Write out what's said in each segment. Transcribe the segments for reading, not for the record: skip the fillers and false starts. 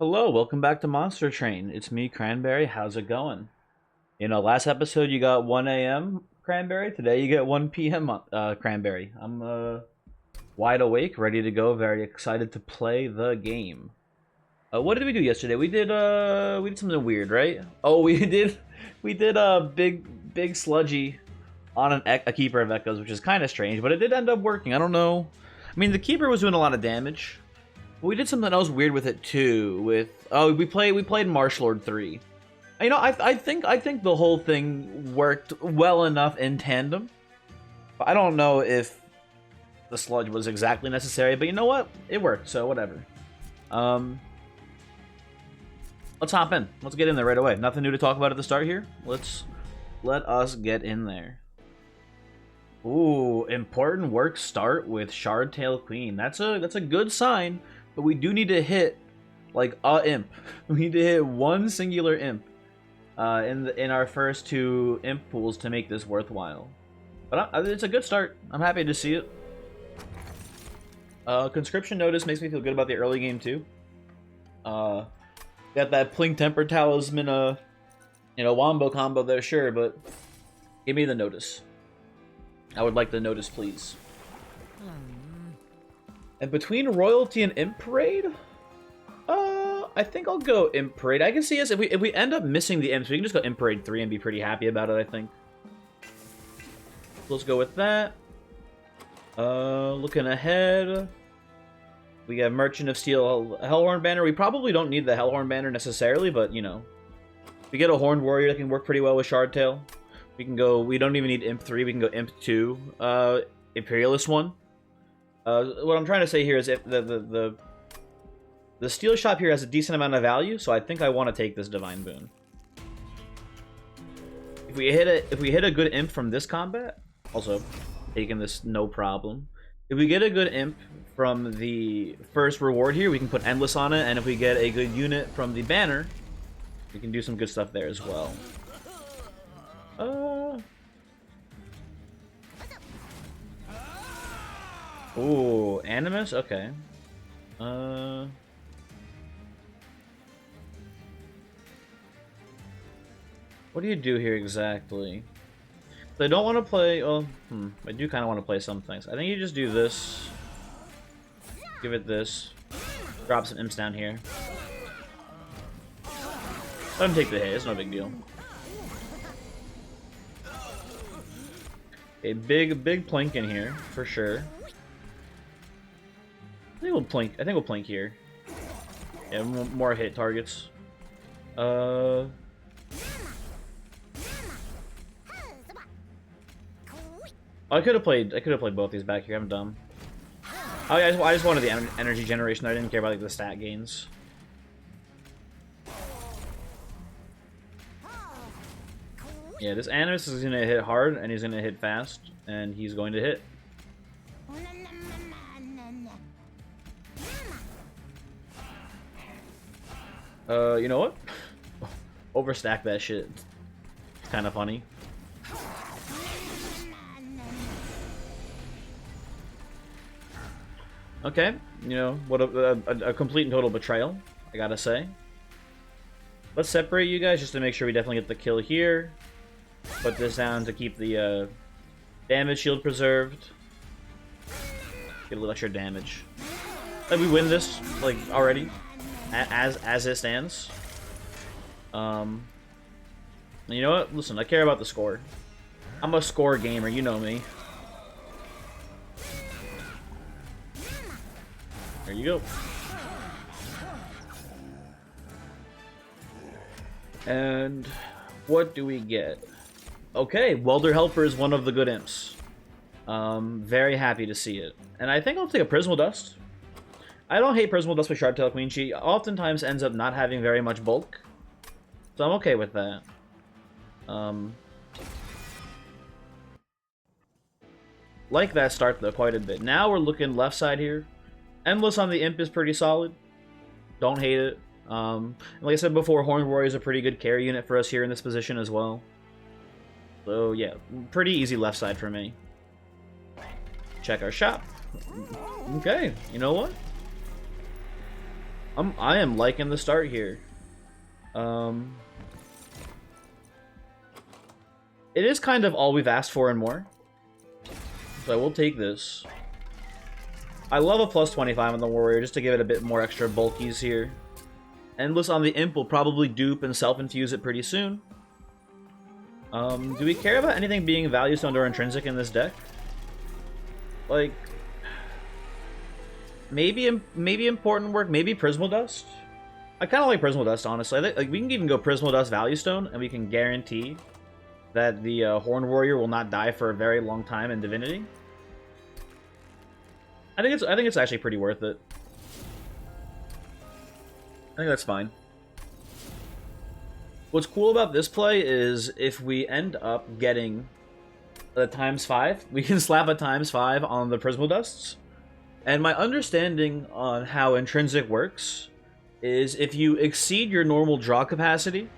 Hello, welcome back to Monster Train. It's me, Cranberry. How's it going? Last episode you got 1 a.m. Cranberry. Today you get 1 p.m. Cranberry. I'm wide awake, ready to go, very excited to play the game. What did we do yesterday? We did something weird, right? Oh, we did a big sludgy on a keeper of echoes, which is kind of strange, but it did end up working. I don't know. I mean, the keeper was doing a lot of damage. We did something else weird with it too. We played Marshallord 3. I think the whole thing worked well enough in tandem. But I don't know if the sludge was exactly necessary, but you know what? It worked, so whatever. Um let's hop in. Let's get in there right away. Nothing new to talk about at the start here. Let us get in there. Ooh, important work start with Shardtail Queen. That's a good sign. But we do need to hit, like, a imp. We need to hit one singular imp in our first two imp pools to make this worthwhile. But it's a good start. I'm happy to see it. Conscription Notice makes me feel good about the early game, too. Got that Plink Temper Talisman, wombo combo there, sure, but give me the Notice. I would like the Notice, please. And between Royalty and Imp Parade, I think I'll go Imp Parade. I can see us if we end up missing the imps, we can just go Imp Parade 3 and be pretty happy about it, I think. Let's go with that. Looking ahead, we have Merchant of Steel, Hellhorn Banner. We probably don't need the Hellhorn Banner necessarily, but you know, we get a Horned Warrior that can work pretty well with Shardtail. We can go. We don't even need Imp 3. We can go Imp 2, Imperialist 1. What I'm trying to say here is if the steel shop here has a decent amount of value, so I think I want to take this divine boon. If we hit a good imp from this combat, also taking this no problem. If we get a good imp from the first reward here, we can put endless on it, and if we get a good unit from the banner, we can do some good stuff there as well. Ooh, Animus? Okay. What do you do here exactly? So I don't want to play... Oh, I do kind of want to play some things. I think you just do this. Give it this. Drop some imps down here. Let him take the hit. It's no big deal. A big plink in here, for sure. I think we'll plink here. Yeah, more hit targets. I could have played both these back here. I'm dumb. Oh, yeah, I just wanted the energy generation. I didn't care about like the stat gains. Yeah, this Animus is gonna hit hard, and he's gonna hit fast, and he's going to hit. You know what? Overstack that shit. It's kind of funny. Okay, you know, what a complete and total betrayal, I gotta say. Let's separate you guys just to make sure we definitely get the kill here. Put this down to keep the damage shield preserved. Get a little extra damage. Like we win this, like, already. As it stands. You know what? Listen, I care about the score. I'm a score gamer, you know me. There you go. And what do we get? Okay, Welder Helper is one of the good imps. Very happy to see it. And I think I'll take a Prismal Dust. I don't hate Prismal Dust with Shardtail Queen. She oftentimes ends up not having very much bulk. So I'm okay with that. Like that start, though, quite a bit. Now we're looking left side here. Endless on the Imp is pretty solid. Don't hate it. Like I said before, Horned Warrior is a pretty good carry unit for us here in this position as well. So yeah, pretty easy left side for me. Check our shop. Okay, you know what? I am liking the start here. It is kind of all we've asked for and more. So I will take this. I love a plus 25 on the Warrior just to give it a bit more extra bulkies here. Endless on the Imp will probably dupe and self-infuse it pretty soon. Do we care about anything being value stoned or intrinsic in this deck? Like, maybe important work, maybe Prismal Dust. I kind of like Prismal Dust, honestly. I think, like, we can even go Prismal Dust Value Stone, and we can guarantee that the Horned Warrior will not die for a very long time in Divinity. I think it's actually pretty worth it. I think that's fine. What's cool about this play is if we end up getting a ×5, we can slap a ×5 on the Prismal Dusts. And my understanding on how Intrinsic works is if you exceed your normal draw capacity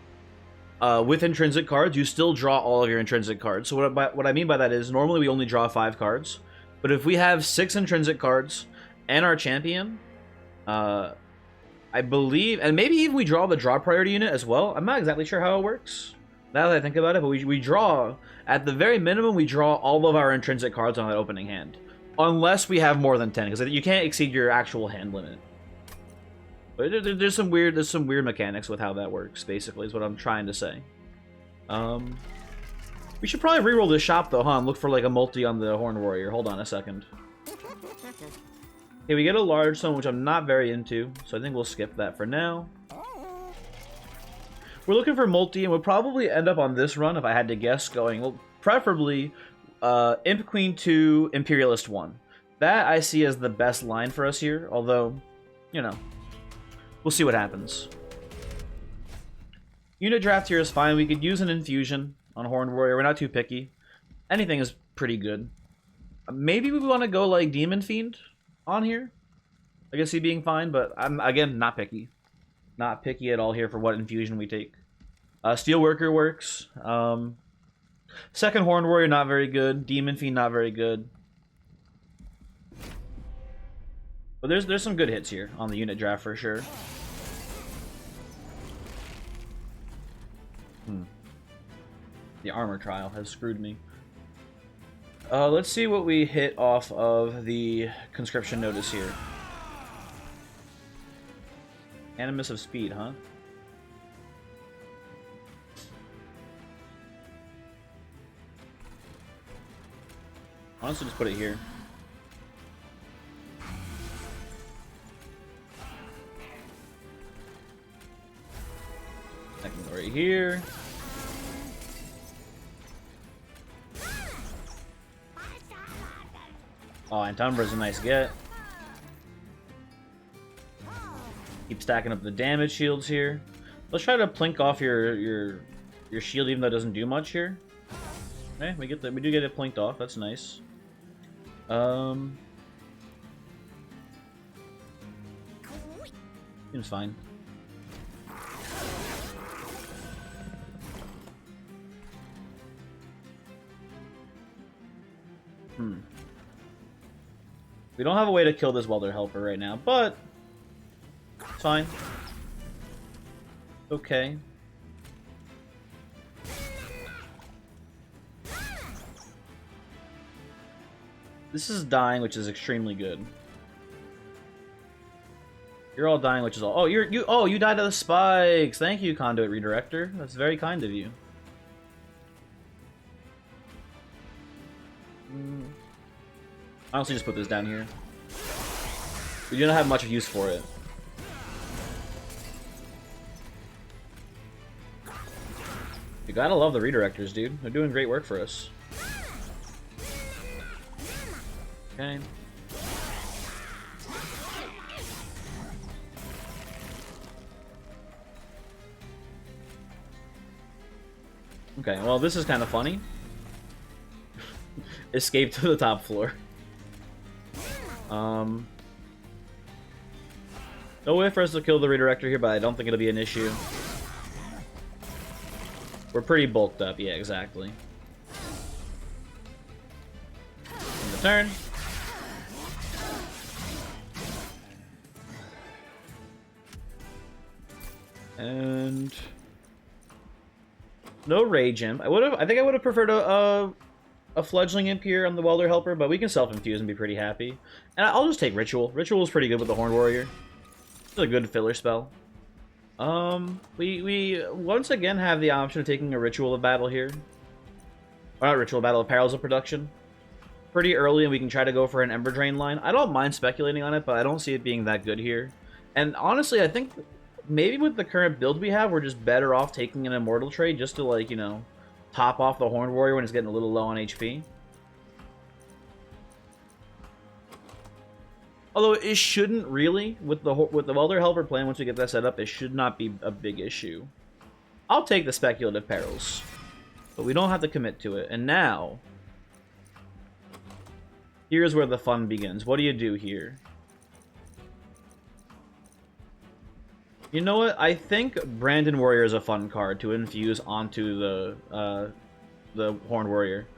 with Intrinsic cards, you still draw all of your Intrinsic cards. So what I mean by that is normally we only draw 5 cards. But if we have 6 Intrinsic cards and our champion, I believe, and maybe even we draw the draw priority unit as well. I'm not exactly sure how it works now that I think about it, but we draw, at the very minimum, we draw all of our intrinsic cards on that opening hand. Unless we have more than 10, because you can't exceed your actual hand limit. But there's some weird mechanics with how that works, basically, is what I'm trying to say. We should probably reroll this shop, though, huh? And look for, like, a multi on the Horned Warrior. Hold on a second. Okay, we get a large stone, which I'm not very into, so I think we'll skip that for now. We're looking for multi, and we'll probably end up on this run, if I had to guess, going, well, preferably, Imp Queen 2, Imperialist 1. That I see as the best line for us here, although, you know, we'll see what happens. Unit draft here is fine. We could use an infusion on Horned Warrior. We're not too picky. Anything is pretty good. Maybe we want to go, like, Demon Fiend on here. I can see being fine, but I'm, again, not picky. Not picky at all here for what infusion we take. Steelworker works. Second Horned Warrior, not very good. Demon Fiend, not very good. But there's some good hits here on the unit draft for sure. The armor trial has screwed me. Let's see what we hit off of the conscription notice here. Animus of Speed, huh? Honestly, just put it here. I can go right here. Oh, and Tumbra's a nice get. Keep stacking up the damage shields here. Let's try to plink off your shield, even though it doesn't do much here. Okay, we do get it plinked off. That's nice. Seems fine. We don't have a way to kill this Welder Helper right now, but it's fine. Okay. This is dying, which is extremely good. You're all dying, which is all. Oh, you died to the spikes. Thank you, Conduit Redirector. That's very kind of you. Honestly, just put this down here. We do not have much use for it. You gotta love the redirectors, dude. They're doing great work for us. Okay. Okay, well, this is kind of funny. Escape to the top floor. No way for us to kill the redirector here, but I don't think it'll be an issue. We're pretty bulked up, yeah, exactly. End the turn. And no Rage Imp. I think I would have preferred a Fledgling Imp here on the Welder Helper, but we can self-infuse and be pretty happy. And I'll just take Ritual. Ritual is pretty good with the Horn Warrior. It's a good filler spell. We once again have the option of taking a Ritual of Battle here. Or not Ritual of Battle, of Perils of Production. Pretty early, and we can try to go for an Ember Drain line. I don't mind speculating on it, but I don't see it being that good here. And honestly, I think maybe with the current build we have, we're just better off taking an Immortal trade just to, like, you know, top off the Horn Warrior when it's getting a little low on HP. Although it shouldn't really, with the Welder Helper plan, once we get that set up, it should not be a big issue. I'll take the Speculative Perils, but we don't have to commit to it. And now, here's where the fun begins. What do you do here? You know what? I think Brandon Warrior is a fun card to infuse onto the Horn Warrior.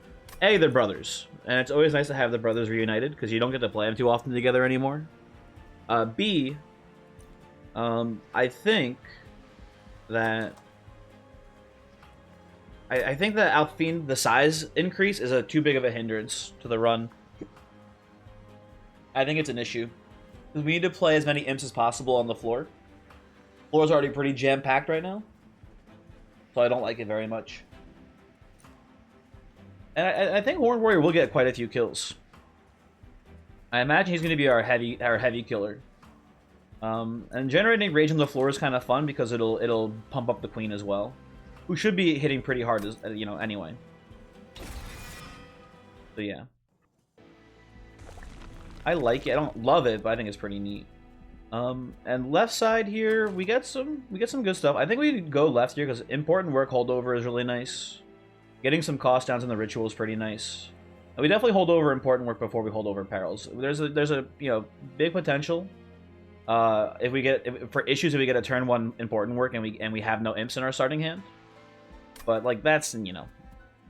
A, they're brothers, and it's always nice to have the brothers reunited, because you don't get to play them too often together anymore. B, I think that Alfiend, the size increase is too big of a hindrance to the run. I think it's an issue. We need to play as many imps as possible on the floor. The floor is already pretty jam-packed right now, so I don't like it very much. And I think Horn Warrior will get quite a few kills. I imagine he's going to be our heavy killer. And generating rage on the floor is kind of fun because it'll pump up the queen as well, who should be hitting pretty hard, as you know, anyway. So yeah, I like it. I don't love it, but I think it's pretty neat. And left side here, we get some good stuff. I think we go left here because important work holdover is really nice. Getting some cost downs in the ritual is pretty nice. And we definitely hold over important work before we hold over perils. There's a you know, big potential. If we get if we get a turn 1 important work and we have no imps in our starting hand. But like that's, you know,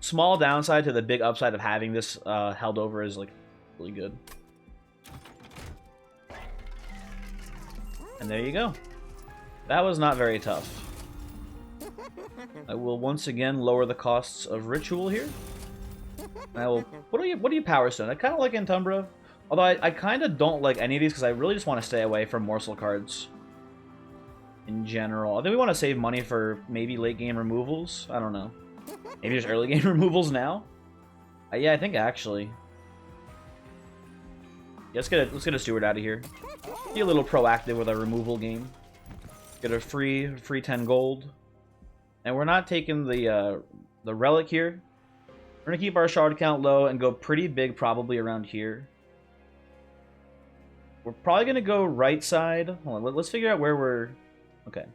small downside to the big upside of having this held over is like really good. And there you go. That was not very tough. I will once again lower the costs of ritual here. And I will. What do you power stone? I kind of like Entumbra, although I kind of don't like any of these because I really just want to stay away from morsel cards. In general, I think we want to save money for maybe late game removals. I don't know. Maybe just early game removals now. Yeah, I think actually. Yeah, let's get a steward out of here. Be a little proactive with our removal game. Get a free 10 gold. And we're not taking the relic here. We're gonna keep our shard count low and go pretty big, probably around here. We're probably gonna go right side. Hold on, let's figure out where we're. Okay.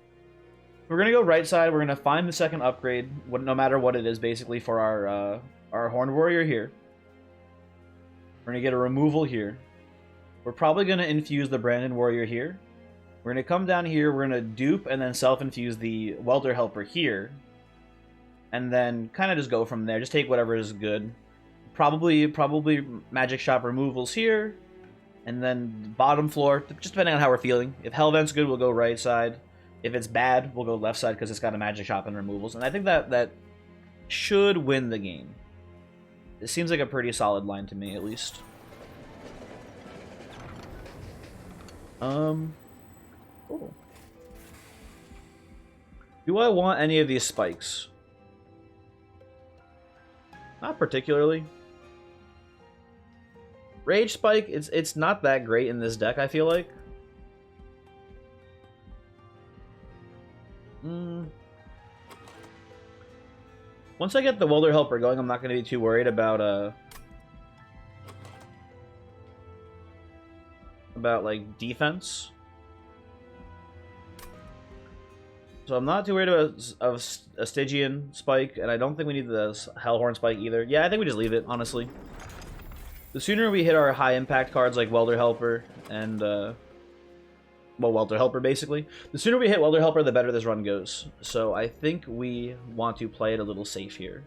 We're gonna go right side. We're gonna find the second upgrade, no matter what it is, basically for our Horned Warrior here. We're gonna get a removal here. We're probably gonna infuse the Brandon Warrior here. We're going to come down here, we're going to dupe and then self-infuse the Welder Helper here. And then kind of just go from there. Just take whatever is good. Probably Magic Shop removals here. And then bottom floor, just depending on how we're feeling. If Hellvent's good, we'll go right side. If it's bad, we'll go left side because it's got a Magic Shop and removals. And I think that should win the game. It seems like a pretty solid line to me, at least. Cool. Do I want any of these spikes? Not particularly. Rage Spike, it's not that great in this deck, I feel like. Once I get the Welder Helper going, I'm not going to be too worried about like defense. So I'm not too worried about a Stygian Spike, and I don't think we need the Hellhorn Spike either. Yeah, I think we just leave it, honestly. The sooner we hit our high impact cards like Welder Helper and, well, Welder Helper basically. The sooner we hit Welder Helper, the better this run goes. So I think we want to play it a little safe here.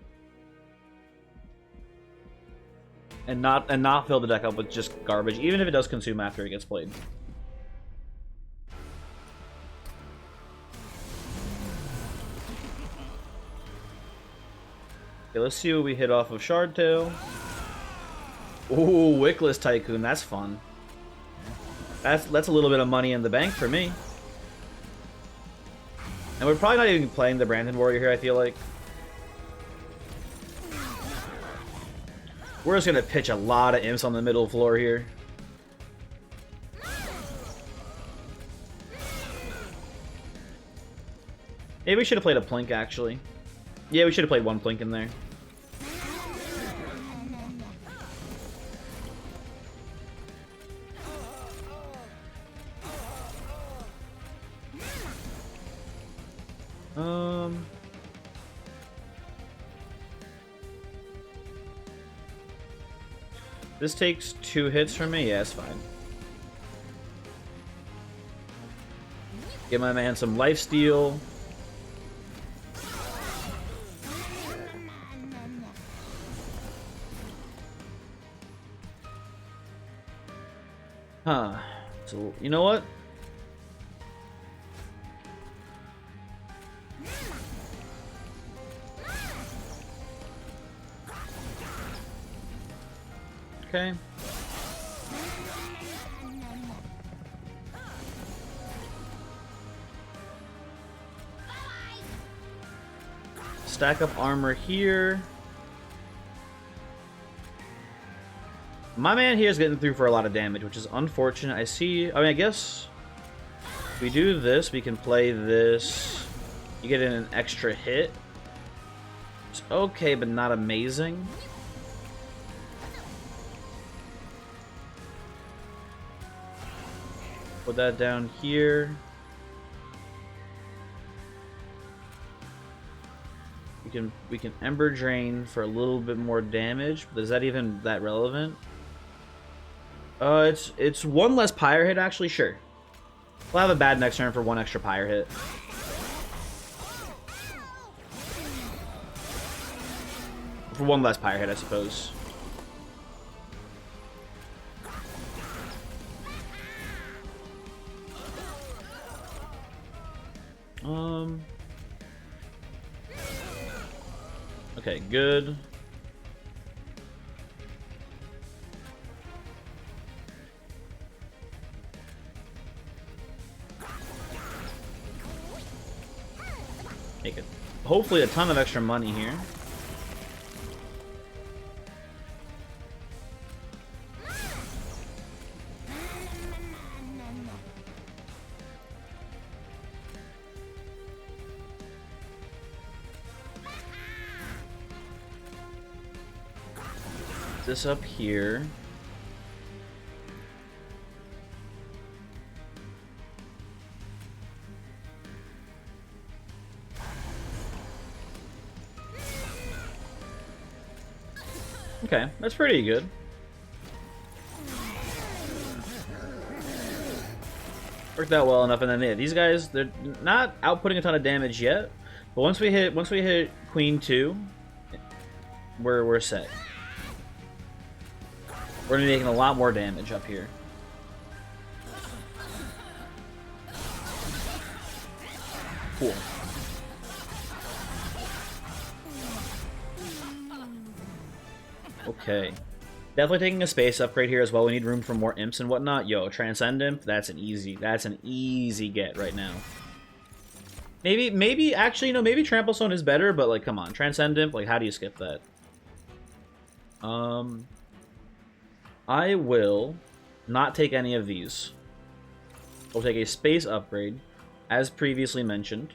And not fill the deck up with just garbage, even if it does consume after it gets played. Okay, let's see what we hit off of Shardtail. Ooh, Wickless Tycoon, that's fun. That's a little bit of money in the bank for me. And we're probably not even playing the Brandon Warrior here, I feel like. We're just gonna pitch a lot of imps on the middle floor here. Maybe we should have played a Plink, actually. Yeah, we should have played one Plink in there. This takes 2 hits from me? Yeah, it's fine. Give my man some lifesteal. Huh. So, you know what? Okay. Stack up armor here. My man here is getting through for a lot of damage, which is unfortunate. I mean, I guess if we do this, we can play this. You get in an extra hit. It's okay, but not amazing. Put that down here. We can Ember Drain for a little bit more damage, but is that even that relevant? It's 1 less Pyre hit, actually, sure. We'll have a bad next turn for 1 extra Pyre hit. For 1 less Pyre hit, I suppose. Okay, good. Make it. Hopefully a ton of extra money here. This up here. Okay, that's pretty good. Worked out well enough, and then yeah, these guys, they're not outputting a ton of damage yet, but once we hit Queen 2, we're set. We're gonna be making a lot more damage up here. Cool. Okay. Definitely taking a space upgrade here as well. We need room for more imps and whatnot. Yo, Transcend Imp, that's an easy get right now. Maybe actually, you know, maybe Trample Stone is better, but like, come on, Transcend Imp, like, how do you skip that? I will not take any of these. We'll take a space upgrade, as previously mentioned.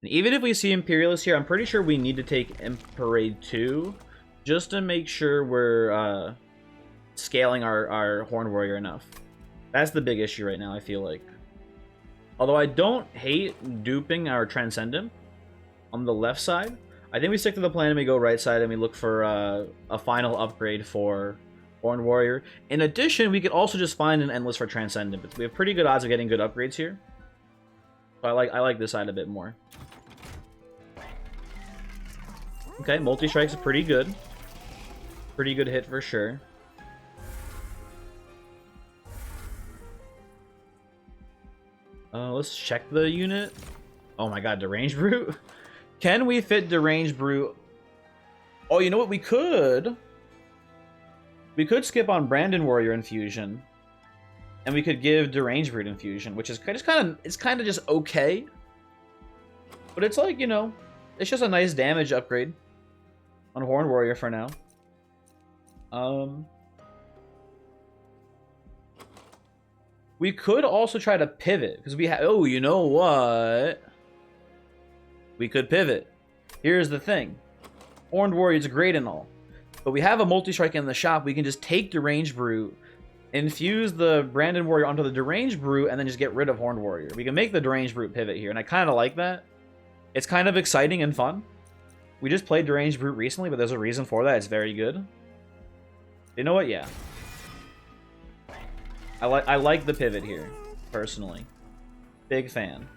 And even if we see Imperialist here, I'm pretty sure we need to take Imp Parade 2, just to make sure we're scaling our Horned Warrior enough. That's the big issue right now, I feel like. Although I don't hate duping our Transcendent on the left side. I think we stick to the plan and we go right side and we look for a final upgrade for Horned Warrior. In addition, we could also just find an Endless for Transcendent, but we have pretty good odds of getting good upgrades here. So I like this side a bit more. Okay, Multi-Strike's pretty good. Pretty good hit for sure. Let's check the unit. Oh my god, Deranged Brute? Can we fit Deranged Brute? Oh, you know what? We could. We could skip on Brandon Warrior Infusion. And we could give Deranged Brute Infusion, which is kind of just okay. But it's like, you know, it's just a nice damage upgrade on Horned Warrior for now. We could also try to pivot, because we have... Oh, you know what? We could pivot. Here's the thing. Horned Warrior is great and all, but we have a multi-strike in the shop. We can just take Deranged Brute, infuse the Brandon Warrior onto the Deranged Brute, and then just get rid of Horned Warrior. We can make the Deranged Brute pivot here, and I kind of like that. It's kind of exciting and fun. We just played Deranged Brute recently, but there's a reason for that. It's very good. You know what? Yeah. I like the pivot here, personally. Big fan.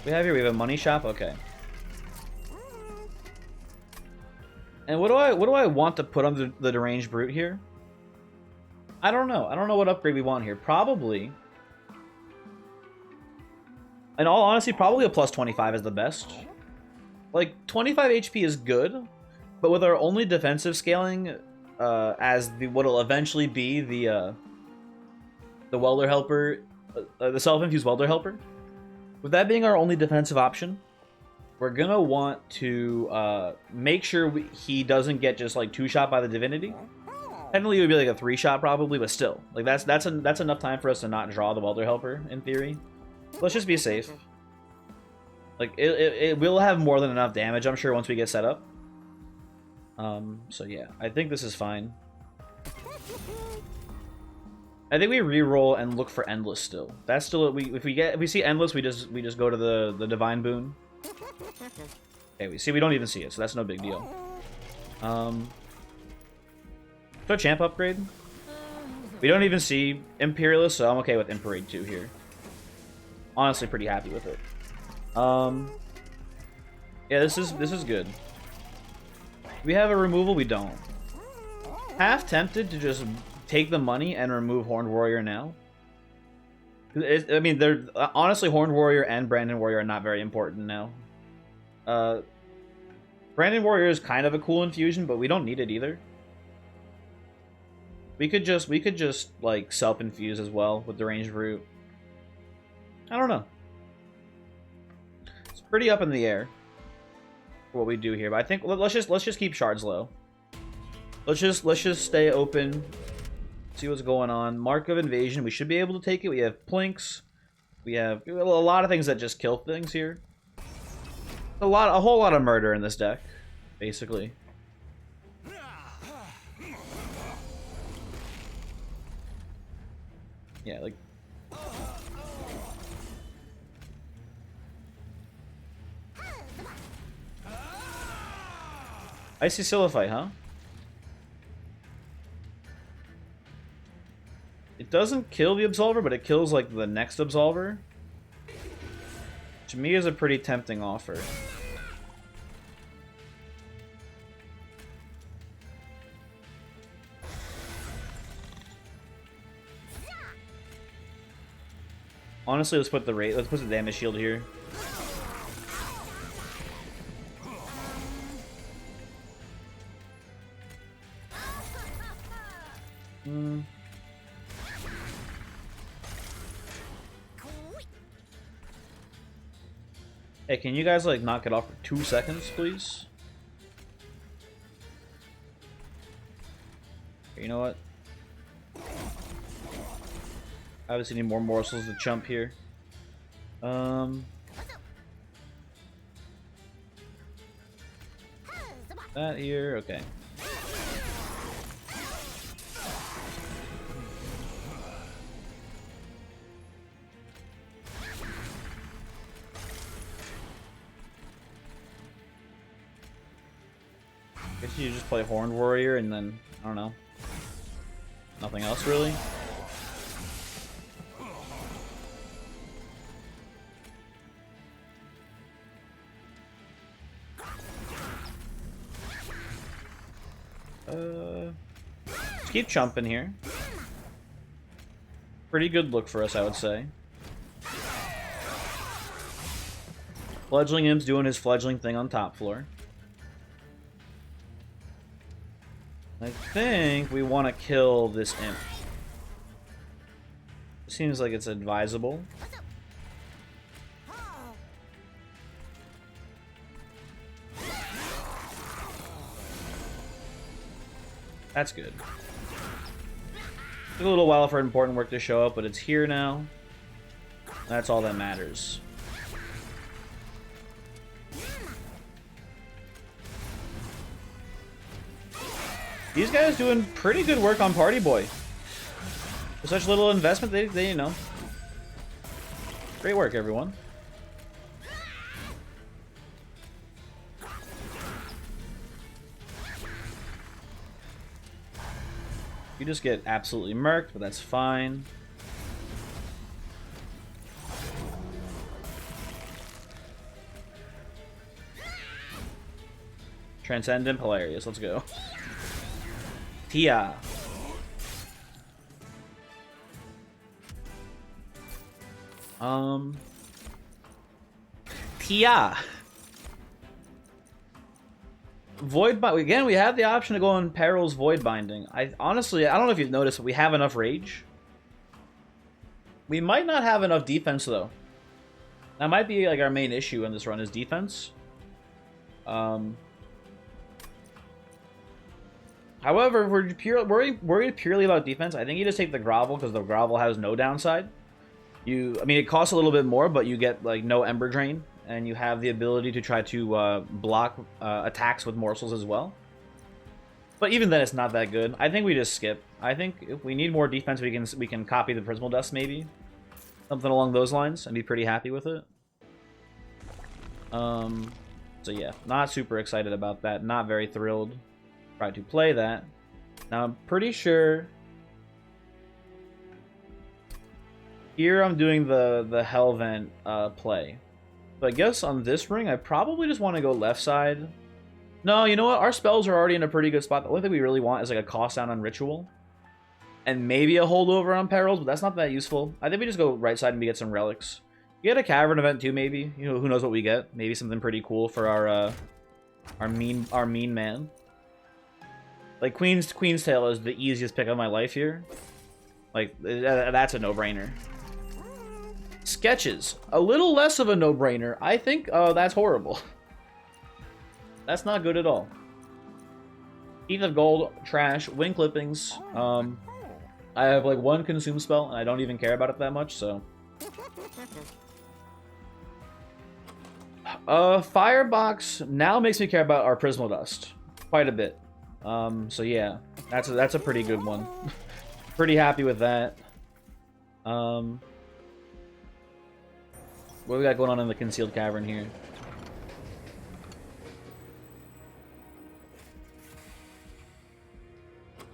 We have a money shop? Okay. And what do I want to put on the Deranged Brute here? I don't know. I don't know what upgrade we want here. Probably. In all honesty, probably a plus 25 is the best. Like, 25 HP is good, but with our only defensive scaling as what'll eventually be the Welder Helper, the self-infused Welder Helper, with that being our only defensive option, we're gonna want to make sure he doesn't get just like 2-shot by the Divinity. Technically, it would be like a 3-shot probably, but still, like that's enough time for us to not draw the Welder Helper in theory. Let's just be safe. Like, it will have more than enough damage, I'm sure, once we get set up. So yeah, I think this is fine. I think we re-roll and look for Endless still. That's still if we see Endless, we just go to the Divine Boon. Okay, we don't even see it, so that's no big deal. So champ upgrade. We don't even see Imperialist, so I'm okay with Imparade 2 here. Honestly, pretty happy with it. Yeah, this is good. We have a removal, we don't. Half tempted to just take the money and remove Horned Warrior now. I mean, they're honestly, Horned Warrior and Brandon Warrior are not very important now. Brandon Warrior is kind of a cool infusion, but we don't need it either. We could just like self-infuse as well with Deranged Brute. I don't know. It's pretty up in the air for what we do here, but I think let's just keep shards low. Let's just stay open. See what's going on. Mark of Invasion. We should be able to take it. We have Plinks. We have a lot of things that just kill things here. A whole lot of murder in this deck, basically. Yeah, like. Icy Siliphyte, huh? It doesn't kill the Absolver, but it kills, like, the next Absolver. To me is a pretty tempting offer. Honestly, let's put the damage shield here. Hey, can you guys, like, knock it off for 2 seconds, please? You know what? Obviously need more morsels to chump here. That here, okay. Guess you just play Horned Warrior and then, I don't know. Nothing else really? Let's keep chumping here. Pretty good look for us, I would say. Fledgling Imp's doing his fledgling thing on top floor. I think we want to kill this Imp. Seems like it's advisable. That's good. Took a little while for important work to show up, but it's here now. That's all that matters. These guys doing pretty good work on Party Boy. For such little investment, they you know. Great work, everyone. You just get absolutely murked, but that's fine. Transcendent, hilarious. Let's go. Tia. Tia. Void bind again. We have the option to go on Peril's Void Binding. Honestly, I don't know if you've noticed, but we have enough rage. We might not have enough defense though. That might be like our main issue in this run is defense. However, if we're worried purely about defense, I think you just take the grovel because the grovel has no downside. I mean, it costs a little bit more, but you get like no Ember Drain, and you have the ability to try to block attacks with morsels as well. But even then, it's not that good. I think we just skip. I think if we need more defense, we can copy the Prismal Dust maybe, something along those lines, and be pretty happy with it. So yeah, not super excited about that. Not very thrilled. Try to play that. Now I'm pretty sure here I'm doing the Hellvent play. But I guess on this ring I probably just want to go left side. No, you know what? Our spells are already in a pretty good spot. The only thing we really want is like a cost down on Ritual. And maybe a holdover on Perils, but that's not that useful. I think we just go right side and we get some relics. We get a Cavern event too, maybe. You know, who knows what we get? Maybe something pretty cool for our mean man. Like, Queen's Tale is the easiest pick of my life here. Like, that's a no-brainer. Sketches. A little less of a no-brainer. I think that's horrible. That's not good at all. Teeth of Gold, trash. Wing Clippings. I have, like, one consume spell, and I don't even care about it that much, so... Firebox now makes me care about our Prismal Dust. Quite a bit. So yeah, that's a pretty good one. Pretty happy with that. What do we got going on in the Concealed Cavern here?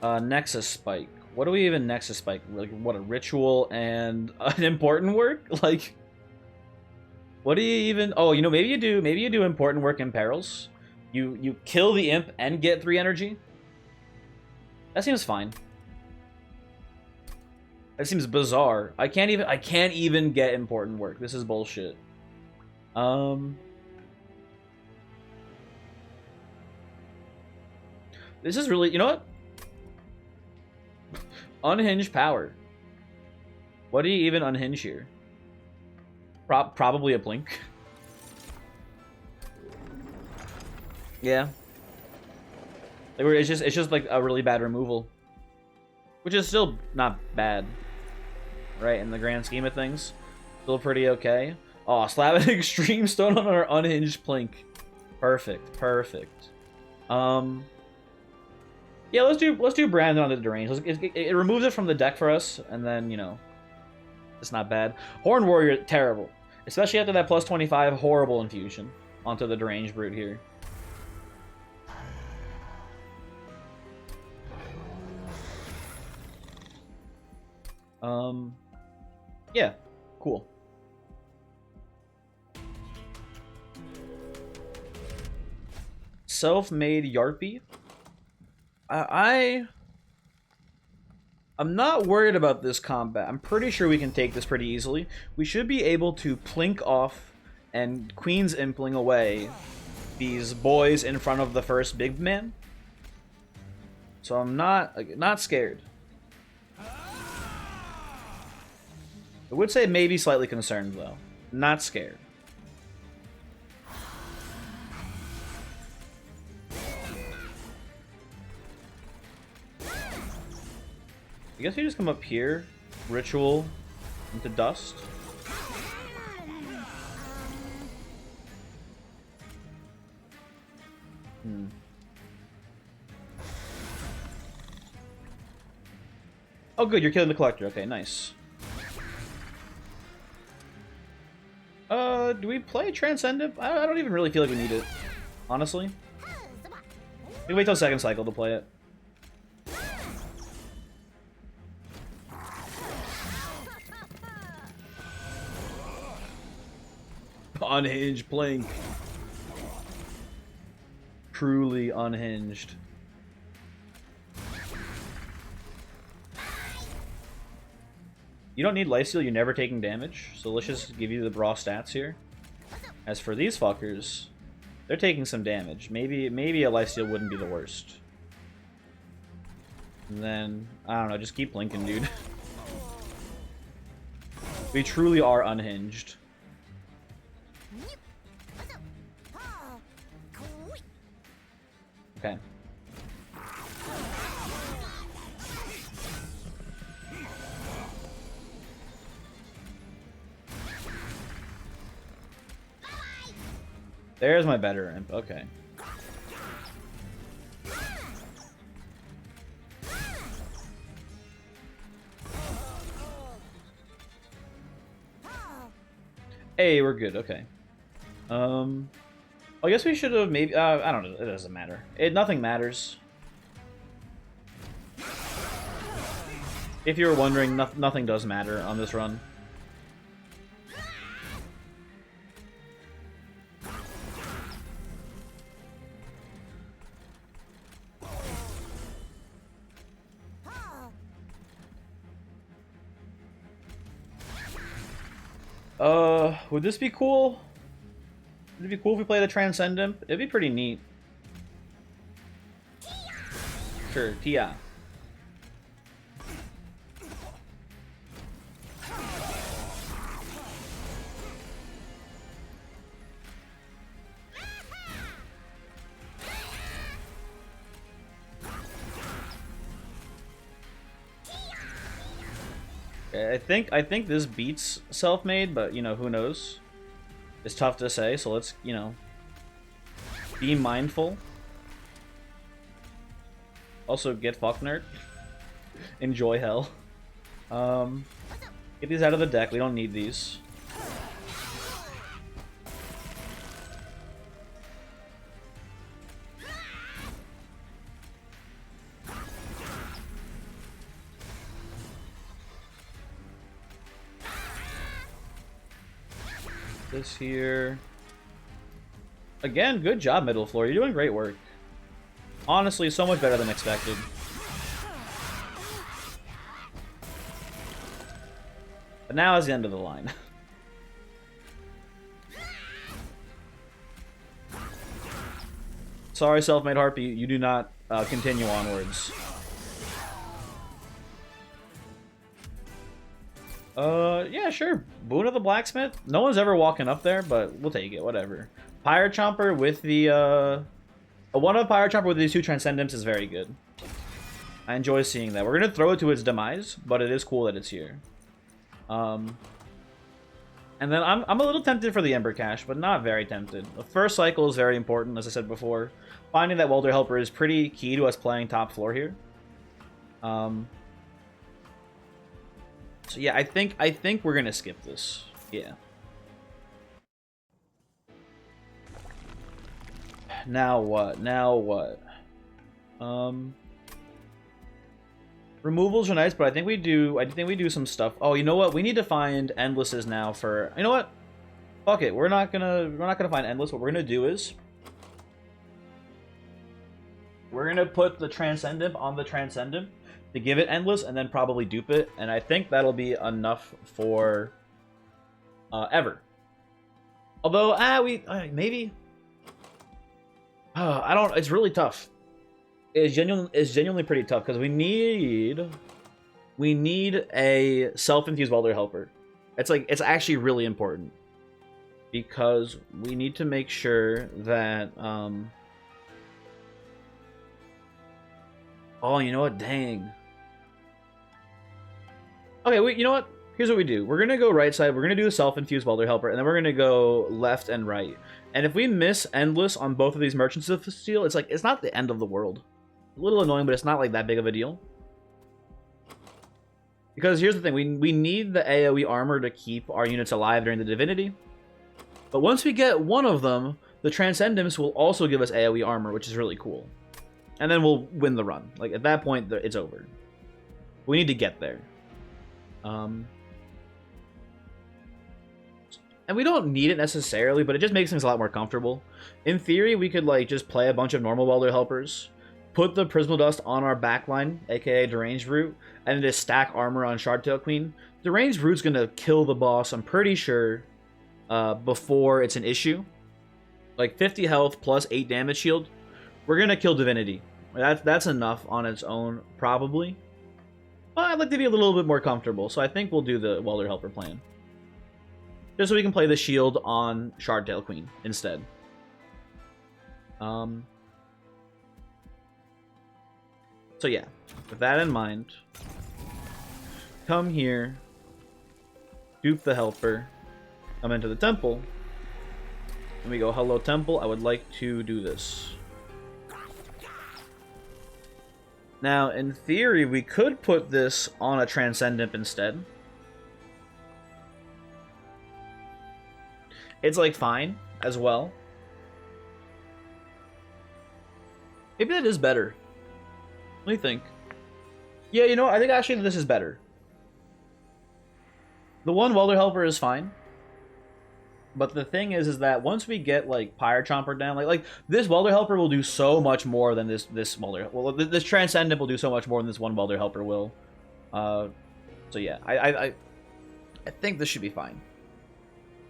Nexus Spike. What do we even Nexus Spike? Like, what, a ritual and an important work? Like, what do you even... Oh, you know, maybe you do important work in Perils. You kill the Imp and get 3 energy? That seems fine. That seems bizarre. I can't even get important work. This is bullshit. This is really... You know what? Unhinged power. What do you even unhinge here? Probably a blink. Yeah. Like, it's just like a really bad removal, which is still not bad, right? In the grand scheme of things, still pretty okay. Oh, slap an extreme stone on our unhinged plink. Perfect, perfect. Yeah, let's do Brandon on the Deranged. It removes it from the deck for us, and then, you know, it's not bad. Horn Warrior, terrible. Especially after that plus 25 horrible infusion onto the Deranged Brute here. Yeah, cool. Self-made Yarpy. I I'm not worried about this combat. I'm pretty sure we can take this pretty easily. We should be able to plink off and Queen's Impling away these boys in front of the first big man. So I'm not scared. I would say maybe slightly concerned though. Not scared. I guess we just come up here, ritual into dust. Oh good, you're killing the collector. Okay, nice. Do we play Transcendent? I don't even really feel like we need it, honestly. We wait till second cycle to play it. Unhinged Plink. Truly unhinged. You don't need lifesteal, you're never taking damage, so let's just give you the raw stats here. As for these fuckers, they're taking some damage. Maybe a lifesteal wouldn't be the worst. And then, I don't know, just keep blinking, dude. We truly are unhinged. Okay. There's my better imp. Okay. Hey, we're good. Okay. I guess we should have maybe. I don't know. It doesn't matter. Nothing matters. If you were wondering, nothing does matter on this run. Would this be cool? Would it be cool if we play the Transcendent? It'd be pretty neat. Sure, Tia. I think this beats Self-Made, but you know, who knows? It's tough to say, so let's, you know, be mindful. Also, get fucked, nerd. Enjoy hell. Get these out of the deck. We don't need these. This here. Again, good job, middle floor. You're doing great work. Honestly, so much better than expected. But now is the end of the line. Sorry, Self-Made Harpy, you do not continue onwards. Yeah, sure. Boon of the Blacksmith. No one's ever walking up there, but we'll take it. Whatever. Pirate Chomper with the, a one-up Pirate Chomper with these two Transcendents is very good. I enjoy seeing that. We're gonna throw it to its demise, but it is cool that it's here. And then I'm a little tempted for the Ember Cache, but not very tempted. The first cycle is very important, as I said before. Finding that Welder Helper is pretty key to us playing top floor here. So yeah, I think we're gonna skip this. Yeah. Now what? Now what? Removals are nice, but I think we do some stuff. Oh, you know what? We need to find endlesses now for. You know what? Fuck it. We're not gonna find endless. What we're gonna do is We're gonna put the Transcendent on the Transcendent to give it Endless, and then probably dupe it, and I think that'll be enough for Ever. Although, maybe. I don't. It's really tough. It's genuinely pretty tough because we need a self-infused welder helper. It's actually really important because we need to make sure that oh, you know what? Dang. Okay, you know what? Here's what we do. We're gonna go right side. We're gonna do a self-infused welder helper, and then we're gonna go left and right. And if we miss Endless on both of these Merchants of Steel, it's not the end of the world. A little annoying, but it's not like that big of a deal. Because here's the thing, we need the AoE armor to keep our units alive during the Divinity. But once we get one of them, the Transcendence will also give us AoE armor, which is really cool. And then we'll win the run. Like, at that point, it's over. We need to get there. And we don't need it necessarily, but it just makes things a lot more comfortable. In theory, we could like just play a bunch of normal welder helpers, put the Prismal Dust on our backline, aka Deranged Root, and just stack armor on Shardtail Queen. Deranged Root's gonna kill the boss, I'm pretty sure, before it's an issue. Like 50 health plus 8 damage shield. We're gonna kill Divinity. That's enough on its own, probably. But I'd like to be a little bit more comfortable, so I think we'll do the welder helper plan. Just so we can play the shield on Shardtail Queen instead. So yeah, with that in mind, come here, dupe the helper, come into the temple, and we go, hello temple, I would like to do this. Now, in theory, we could put this on a Transcendent instead. It's like fine as well. Maybe that is better. What do you think? Yeah, you know, I think actually this is better. The one welder helper is fine. But the thing is that once we get like Pyre Chomper down, like this welder helper will do so much more than this welder. Well, this Transcendent will do so much more than this one welder helper will. So yeah, I think this should be fine.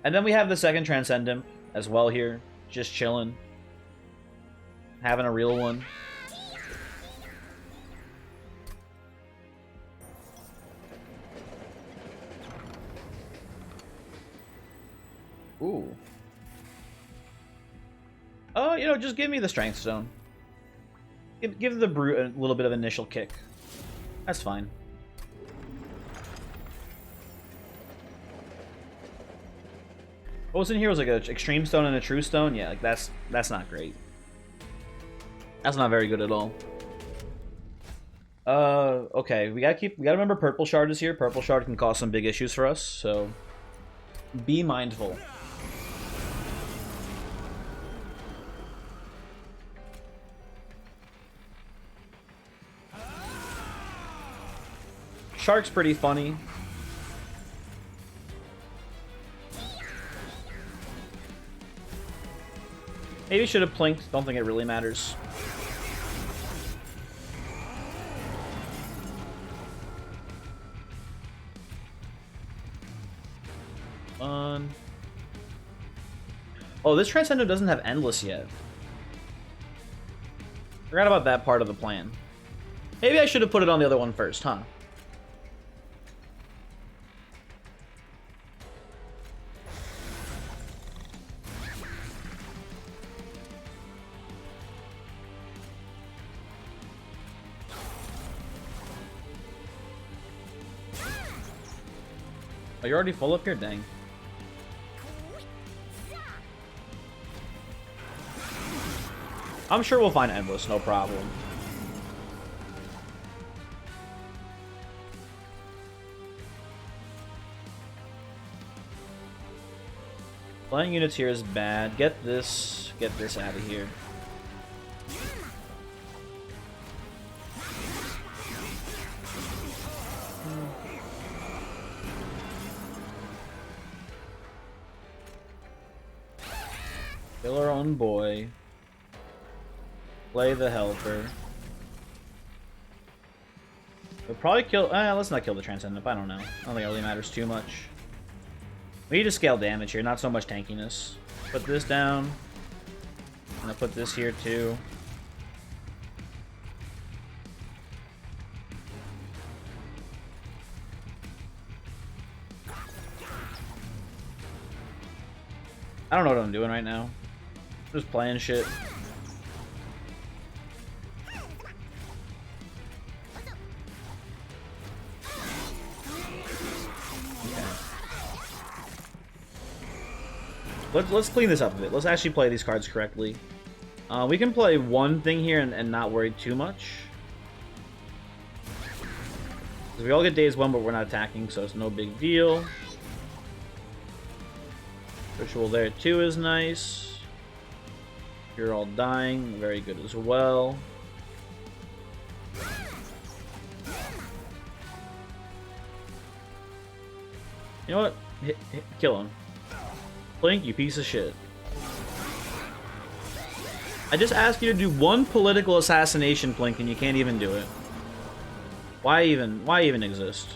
And then we have the second Transcendent as well here, just chilling, having a real one. Ooh. Oh, you know, just give me the Strength Stone. Give the Brute a little bit of initial kick. That's fine. What was in here was like an Extreme Stone and a True Stone. Yeah, like that's not great. That's not very good at all. Okay, we gotta remember Purple Shard is here. Purple Shard can cause some big issues for us, so be mindful. Shark's pretty funny. Maybe should have plinked. Don't think it really matters. Fun. Oh, this Transcendent doesn't have Endless yet. Forgot about that part of the plan. Maybe I should have put it on the other one first, huh? Oh, you're already full up here? Dang. I'm sure we'll find Endless, no problem. Playing units here is bad. Get this out of here. Kill our own boy. Play the helper. We'll probably kill... let's not kill the Transcendent. I don't know. I don't think it really matters too much. We need to scale damage here, not so much tankiness. Put this down. I'm gonna put this here too. I don't know what I'm doing right now. Just playing shit. Let's clean this up a bit. Let's actually play these cards correctly. We can play one thing here and not worry too much. We all get days 1, but we're not attacking, so it's no big deal. Ritual there too is nice. You're all dying, very good as well. You know what? Kill him. Blink, you piece of shit. I just asked you to do one political assassination, Blink, and you can't even do it. Why even exist?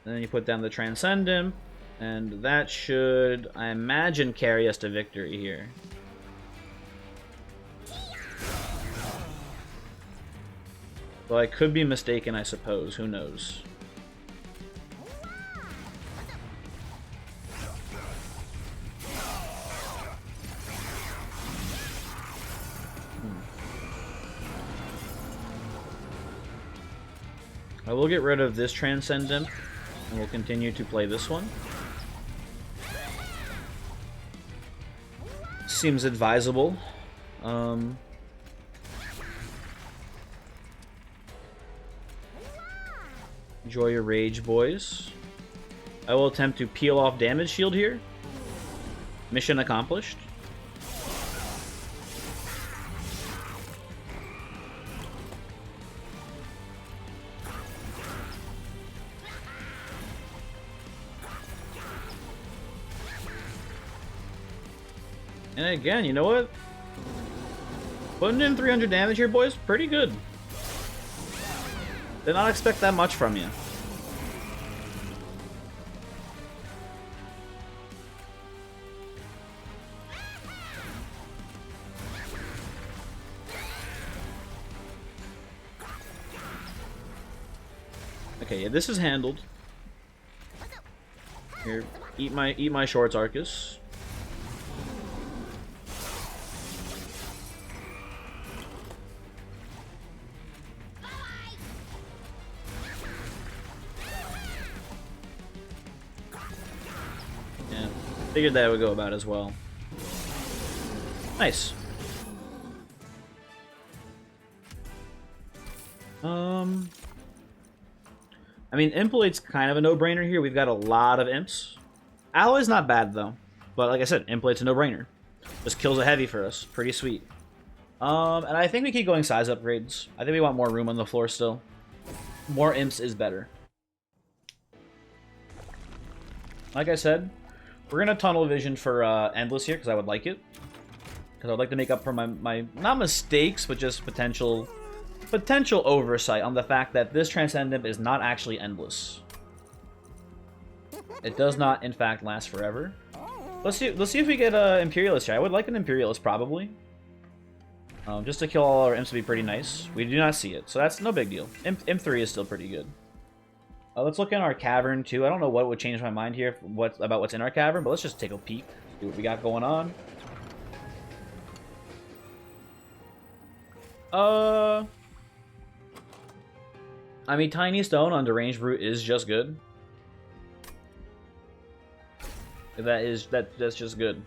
And then you put down the Transcendent, and that should, I imagine, carry us to victory here. Well, I could be mistaken, I suppose. Who knows? I will get rid of this Transcendent, and we'll continue to play this one. Seems advisable. Enjoy your rage, boys. I will attempt to peel off damage shield here. Mission accomplished. And again, you know what? Putting in 300 damage here, boys, pretty good. Did not expect that much from you. Okay, yeah, this is handled. Here, eat my shorts, Arcus. Figured that would go about as well. Nice. I mean, Implate's kind of a no-brainer here. We've got a lot of imps. Alloy's not bad, though. But like I said, Implate's a no-brainer. Just kills a heavy for us. Pretty sweet. And I think we keep going size upgrades. I think we want more room on the floor still. More imps is better. Like I said, we're gonna tunnel vision for Endless here, because I would like it. Because I would like to make up for my not mistakes, but just potential oversight on the fact that this Transcendent is not actually endless. It does not, in fact, last forever. Let's see if we get an Imperialist here. I would like an Imperialist, probably. Just to kill all our imps would be pretty nice. We do not see it, so that's no big deal. Imp 3 is still pretty good. Let's look in our cavern, too. I don't know what would change my mind here about what's in our cavern, but let's just take a peek, see what we got going on. I mean, Tiny Stone on Deranged Brute is just good. That's just good.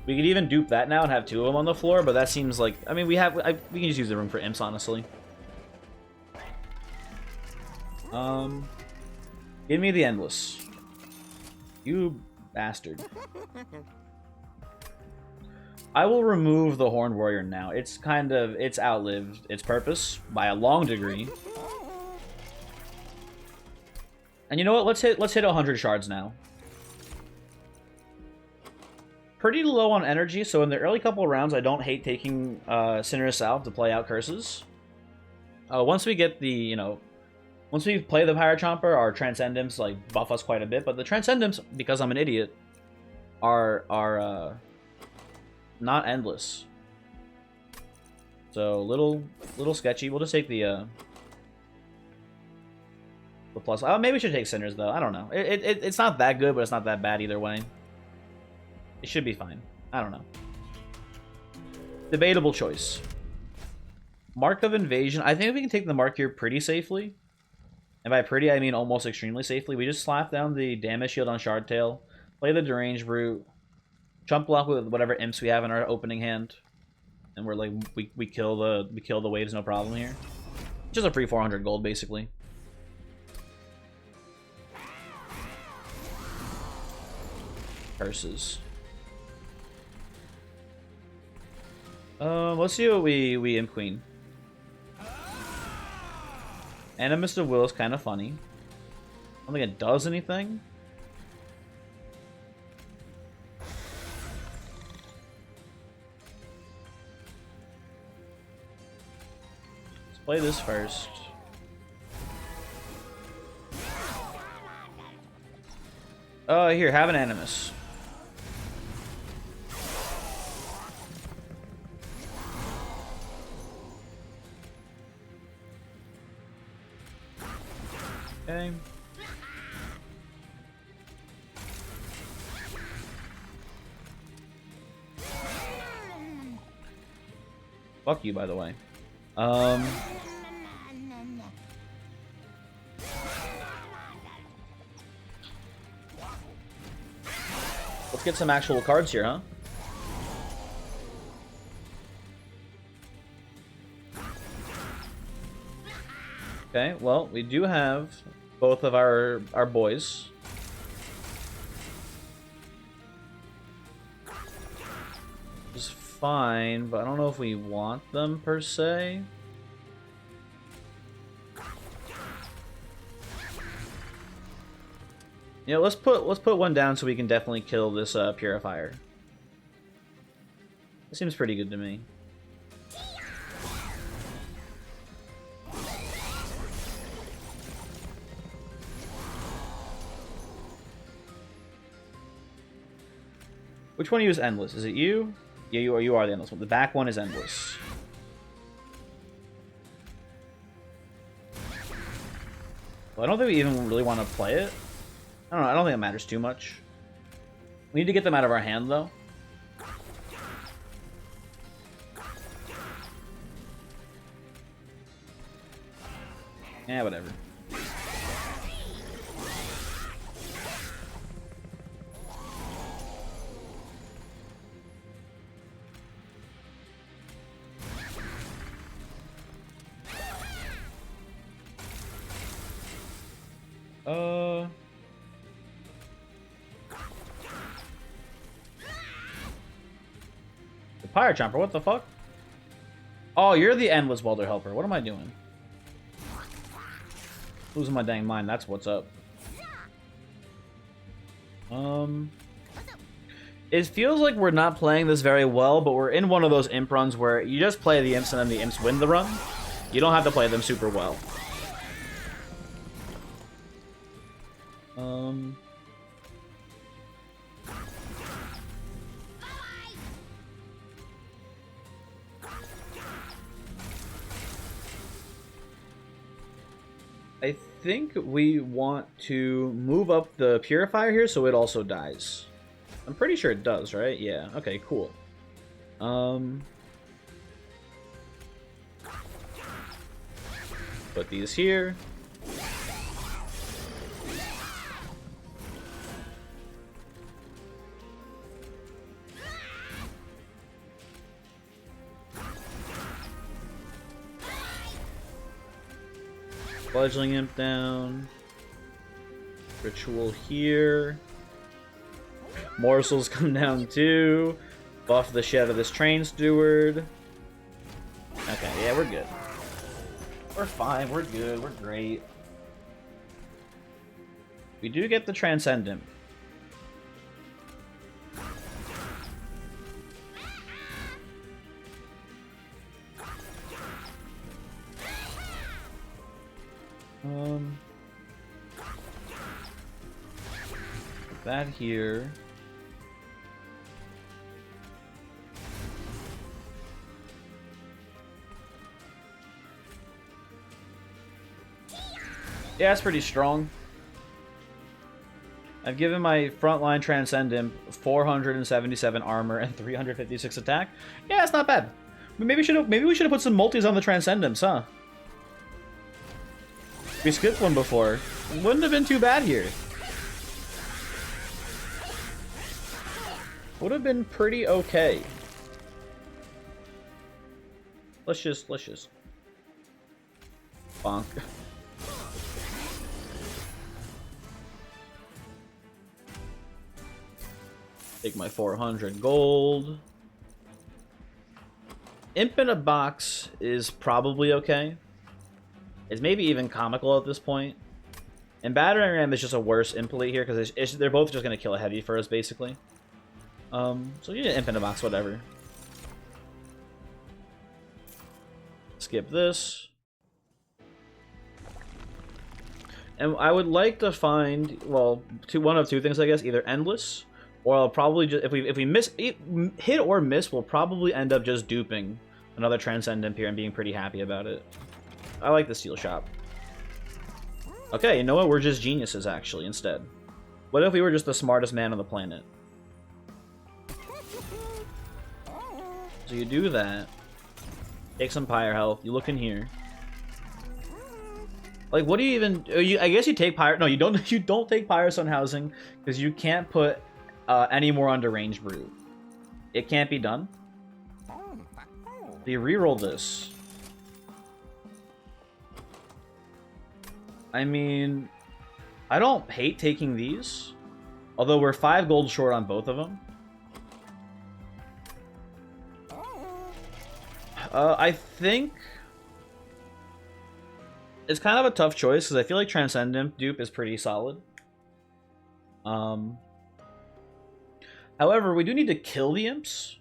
We could even dupe that now and have 2 of them on the floor, but that seems like... I mean, we can just use the room for imps, honestly. Give me the Endless. You bastard. I will remove the Horned Warrior now. It's outlived its purpose by a long degree. And you know what? Let's hit 100 shards now. Pretty low on energy, so in the early couple of rounds, I don't hate taking Sinner's Salve to play out curses. Once we get the, you know, once we play the Pyrochomper, our Transcendence like buff us quite a bit. But the Transcendence, because I'm an idiot, are not endless. So little sketchy. We'll just take the plus. Maybe we should take Sinners though. I don't know. It's not that good, but it's not that bad either way. It should be fine. I don't know. Debatable choice. Mark of Invasion. I think we can take the mark here pretty safely. And by pretty, I mean almost extremely safely. We just slap down the damage shield on Shardtail, play the Deranged Brute, chump block with whatever imps we have in our opening hand, and we're like we kill the waves, no problem here. Just a free 400 gold basically. Curses. Let's see what we Imp Queen. Animist of Will is kind of funny. I don't think it does anything. Let's play this first. Here, have an Animus. Okay. Fuck you, by the way. Let's get some actual cards here, huh? Okay, well, we do have both of our boys. Which is fine, but I don't know if we want them per se. You know, let's put one down so we can definitely kill this Purifier. It seems pretty good to me. Which one of you is endless? Is it you? Yeah, you are the endless one. The back one is endless. Well, I don't think we even really want to play it. I don't know. I don't think it matters too much. We need to get them out of our hand, though. Yeah, whatever. The Pyrochomper, what the fuck? Oh, you're the Endless Boulder Helper. What am I doing? Losing my dang mind, that's what's up. It feels like we're not playing this very well, but we're in one of those imp runs where you just play the imps and then the imps win the run. You don't have to play them super well. I think we want to move up the Purifier here so it also dies. I'm pretty sure it does, right? Yeah. Okay, cool. Put these here. Fledgling Imp down. Ritual here. Morsels come down too. Buff the shit out of this Train Steward. Okay, yeah, we're good. We're fine, we're good, we're great. We do get the Transcendent. Put that here. Yeah, it's pretty strong. I've given my frontline Transcendent 477 armor and 356 attack. Yeah, it's not bad. Maybe we should have put some multis on the Transcendents, huh? We skipped one before. Wouldn't have been too bad here. Would have been pretty okay. Let's just bonk. Take my 400 gold. Imp in a box is probably okay. It's maybe even comical at this point. And Battering Ram is just a worse Imp Elite here because they're both just going to kill a heavy for us, basically. So you need Imp in a box, whatever. Skip this. And I would like to find, well, one of two things, I guess. Either Endless, or I'll probably just, if we miss, hit or miss, we'll probably end up just duping another Transcendent here and being pretty happy about it. I like the Steel Shop. Okay, you know what? We're just geniuses, actually, instead. What if we were just the smartest man on the planet? So you do that. Take some Pyre health. You look in here. Like, what do you even... I guess you take Pyre... No, you don't. You don't take Pyre Sun Housing because you can't put any more under Range Brute. It can't be done. So you reroll this. I mean, I don't hate taking these, although we're 5 gold short on both of them. I think it's kind of a tough choice because I feel like Transcendent dupe is pretty solid. However, we do need to kill the imps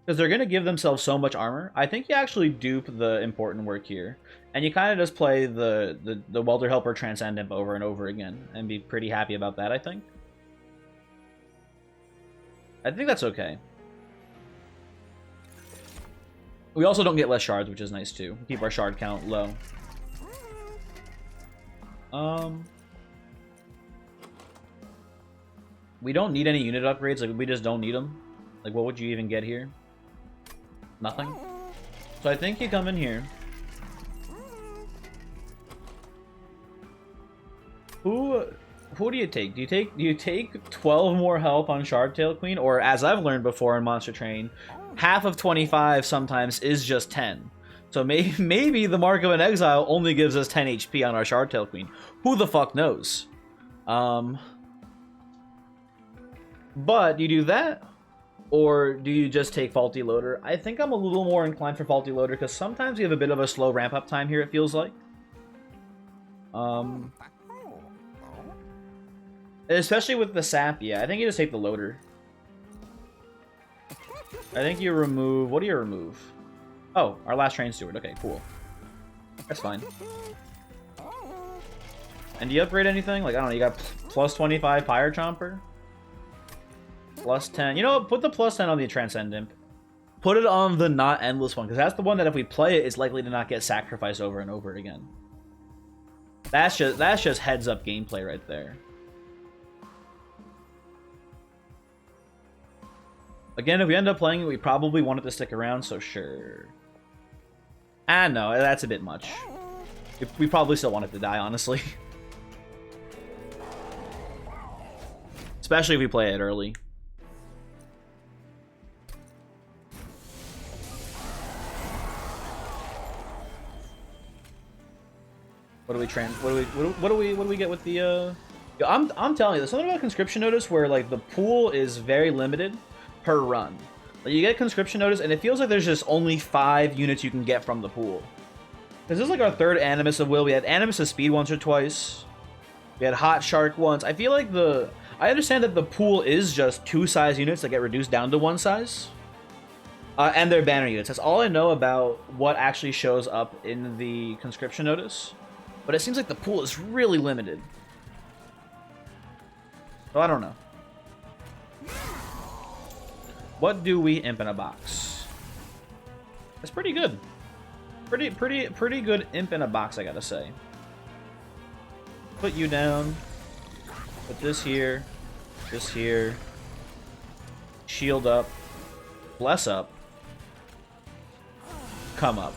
because they're going to give themselves so much armor. I think you actually dupe the important work here. And you kind of just play the Welder Helper Transcendent over and over again and be pretty happy about that, I think. I think that's okay. We also don't get less shards, which is nice too. Keep our shard count low. We don't need any unit upgrades, like we just don't need them. Like what would you even get here? Nothing. So I think you come in here. Who do you take? Do you take 12 more health on Shardtail Queen? Or as I've learned before in Monster Train, half of 25 sometimes is just 10. So maybe the Mark of an Exile only gives us 10 HP on our Shardtail Queen. Who the fuck knows? But you do that? Or do you just take Faulty Loader? I think I'm a little more inclined for Faulty Loader because sometimes you have a bit of a slow ramp up time here, it feels like. Especially with the sap, yeah. I think you just take the loader. I think you remove... What do you remove? Oh, our last train steward. Okay, cool. That's fine. And do you upgrade anything? Like, I don't know, you got plus 25 Pyre Chomper? Plus 10. You know what? Put the plus 10 on the Transcendent. Put it on the not endless one, because that's the one that if we play it, it's likely to not get sacrificed over and over again. That's just heads up gameplay right there. Again, if we end up playing it, we probably want it to stick around, so sure. Ah, no, that's a bit much. We probably still want it to die, honestly. Especially if we play it early. What do we get with the I'm telling you, there's something about Conscription Notice where like the pool is very limited per run. Like, you get Conscription Notice and it feels like there's just only 5 units you can get from the pool. This is like our 3rd Animus of Will. We had Animus of Speed once or twice. We had Hot Shark once. I feel like I understand that the pool is just 2 size units that get reduced down to 1 size. And they're banner units. That's all I know about what actually shows up in the conscription notice. But it seems like the pool is really limited. So I don't know. What do we imp in a box? That's pretty good. Pretty good imp in a box, I gotta say. Put you down. Put this here. This here. Shield up. Bless up. Come up.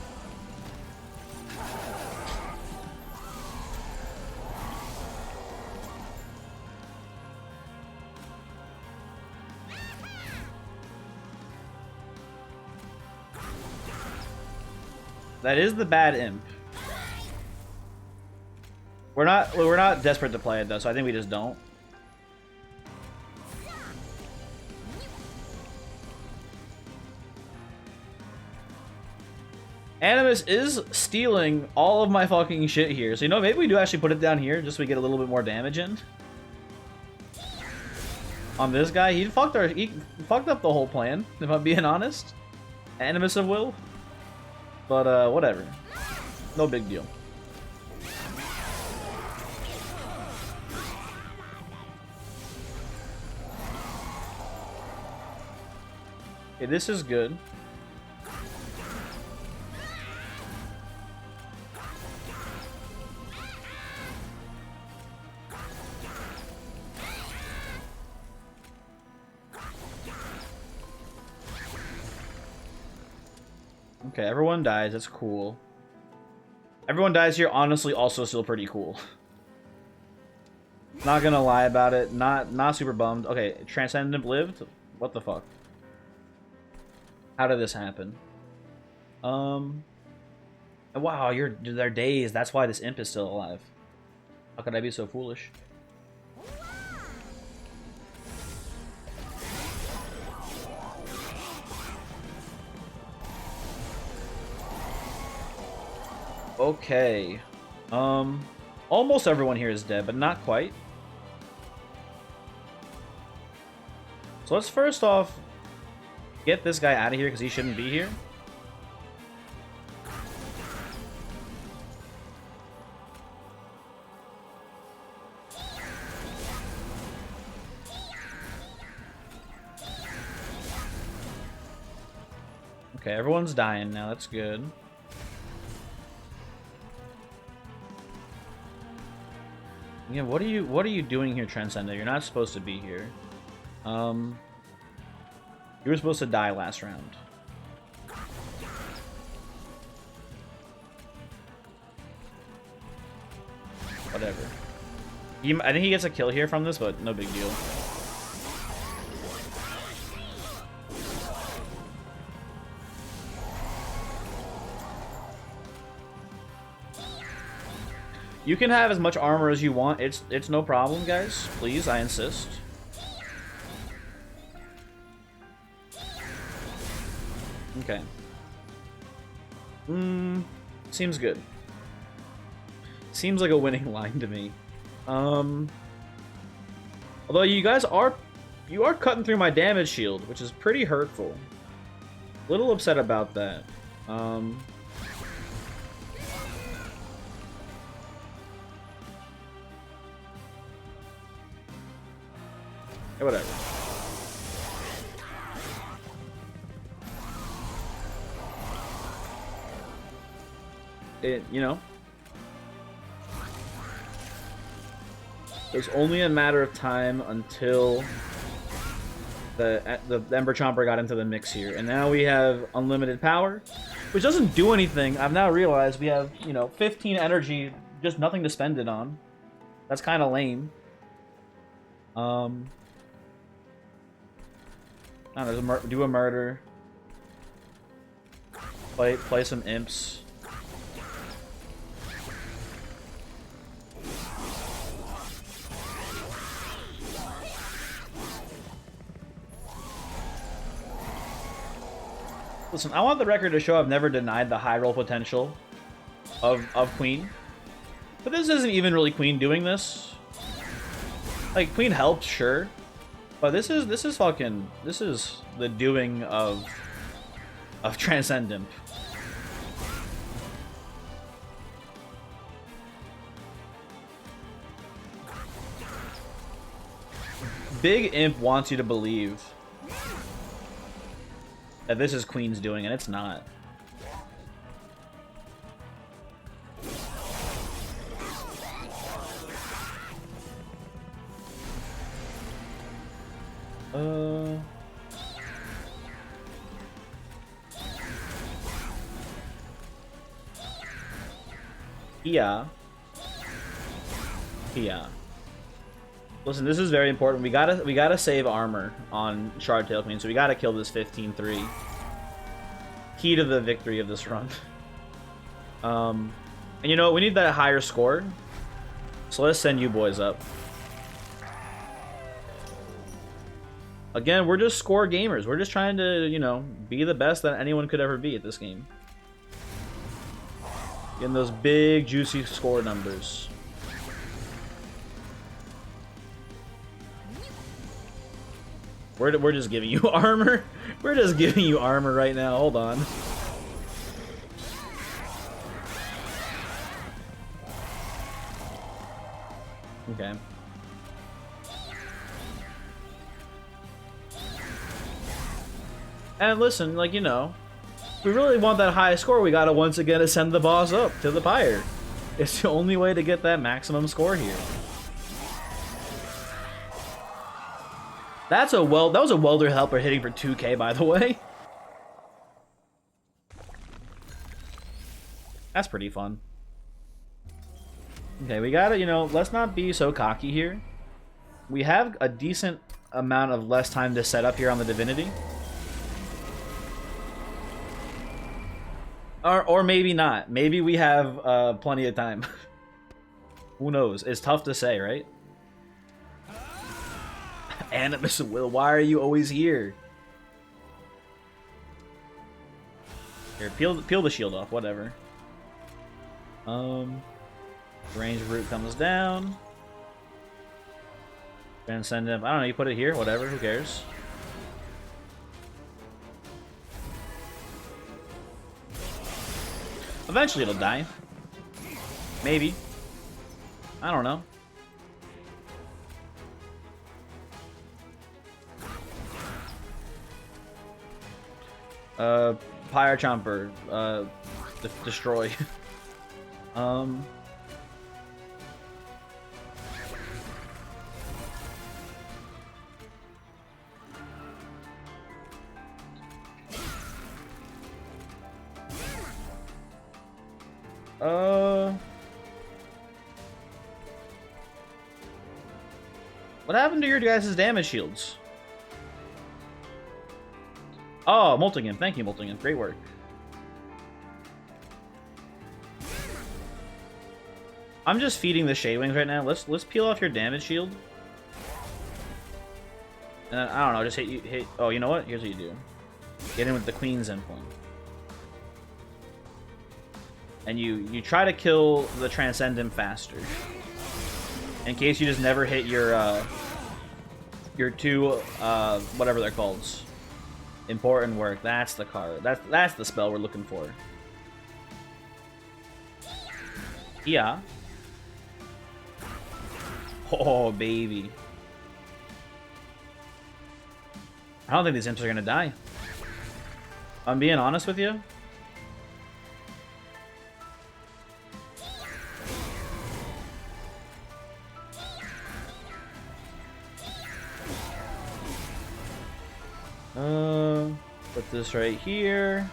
That is the bad imp. We're not desperate to play it though, so I think we just don't. Animus is stealing all of my fucking shit here. So, you know, maybe we do actually put it down here just so we get a little bit more damage in. On this guy, he fucked up the whole plan, if I'm being honest. Animus of Will. But, whatever. No big deal. Okay, this is good. Okay, everyone dies. That's cool. Everyone dies here, honestly, also still pretty cool. Not gonna lie about it. Not super bummed. Okay, Transcendent lived? What the fuck? How did this happen? Wow, they're dazed. That's why this imp is still alive. How could I be so foolish? Okay. Almost everyone here is dead, but not quite. So let's first off get this guy out of here because he shouldn't be here. Okay, everyone's dying now. That's good. Yeah, what are you doing here, Transcendent? You're not supposed to be here. You were supposed to die last round. Whatever. I think he gets a kill here from this, but no big deal. You can have as much armor as you want. It's no problem, guys. Please, I insist. Okay. Seems good. Seems like a winning line to me. Although you guys are cutting through my damage shield, which is pretty hurtful. Little upset about that. Whatever. You know, it's only a matter of time until the Ember Chomper got into the mix here, and now we have unlimited power, which doesn't do anything. I've now realized we have, you know, 15 energy, just nothing to spend it on. That's kind of lame. I don't know, do a murder. Play some imps. Listen, I want the record to show I've never denied the high roll potential of Queen. But this isn't even really Queen doing this. Like, Queen helped, sure. But this is the doing of Transcendent. Big Imp wants you to believe that this is Queen's doing, and it's not. Yeah. Yeah. Listen, this is very important. We gotta save armor on Shard Tail Queen, so we gotta kill this 15-3. Key to the victory of this run. And you know what? We need that higher score. So let's send you boys up. Again, we're just score gamers. We're just trying to, you know, be the best that anyone could ever be at this game. Getting those big, juicy score numbers. We're just giving you armor. We're just giving you armor right now. Hold on. Okay. And listen, like, you know, if we really want that high score, we gotta once again ascend the boss up to the pyre. It's the only way to get that maximum score here. That was a welder helper hitting for 2K, by the way. That's pretty fun. Okay, we gotta, you know, let's not be so cocky here. We have a decent amount of less time to set up here on the Divinity. Or maybe not. Maybe we have plenty of time. Who knows? It's tough to say, right? Animus Will, why are you always here? Here, peel the shield off, whatever. Range root comes down. Transcendent, I don't know, you put it here, whatever, who cares? Eventually it'll die. Maybe. I don't know. Pyre Chomper, destroy. What happened to your guys' damage shields? Oh, Molting. Thank you, Molting. Great work. I'm just feeding the Shade Wings right now. Let's peel off your damage shield. And then, I don't know, just hit. Oh, you know what? Here's what you do. Get in with the Queen's Implant. And you try to kill the Transcendent faster. In case you just never hit your two whatever they're called. Important work. That's the card. That's the spell we're looking for. Yeah. Oh baby. I don't think these imps are gonna die. I'm being honest with you. Put this right here.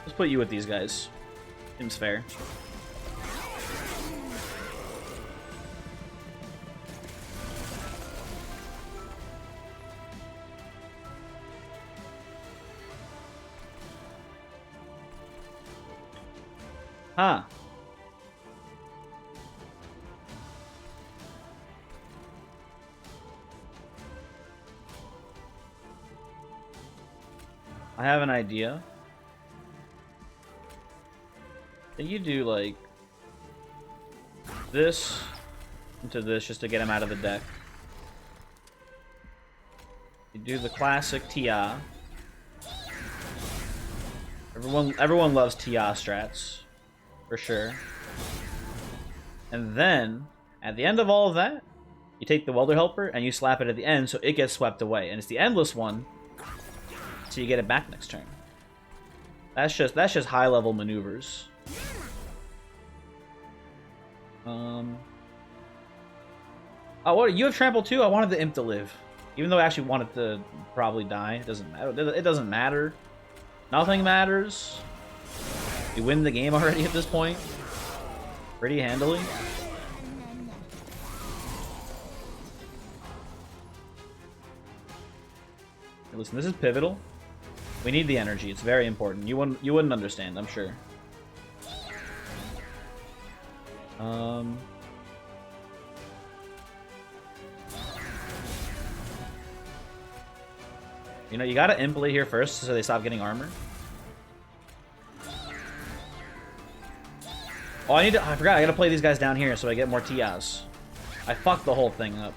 Let's put you with these guys. Seems fair. Huh. I have an idea. Can you do, like, this into this just to get him out of the deck? You do the classic Tia. Everyone loves Tia strats, for sure. And then, at the end of all of that, you take the Welder Helper and you slap it at the end so it gets swept away. And it's the endless one, so you get it back next turn. That's just high level maneuvers. Oh, what? You have trample too? I wanted the imp to live, even though I actually wanted to probably die. It doesn't matter. It doesn't matter. Nothing matters. You win the game already at this point, pretty handily. Hey, listen, this is pivotal. We need the energy. It's very important. You wouldn't understand, I'm sure. You know, you gotta imply here first so they stop getting armor. Oh, I forgot, I gotta play these guys down here so I get more TIs. I fucked the whole thing up.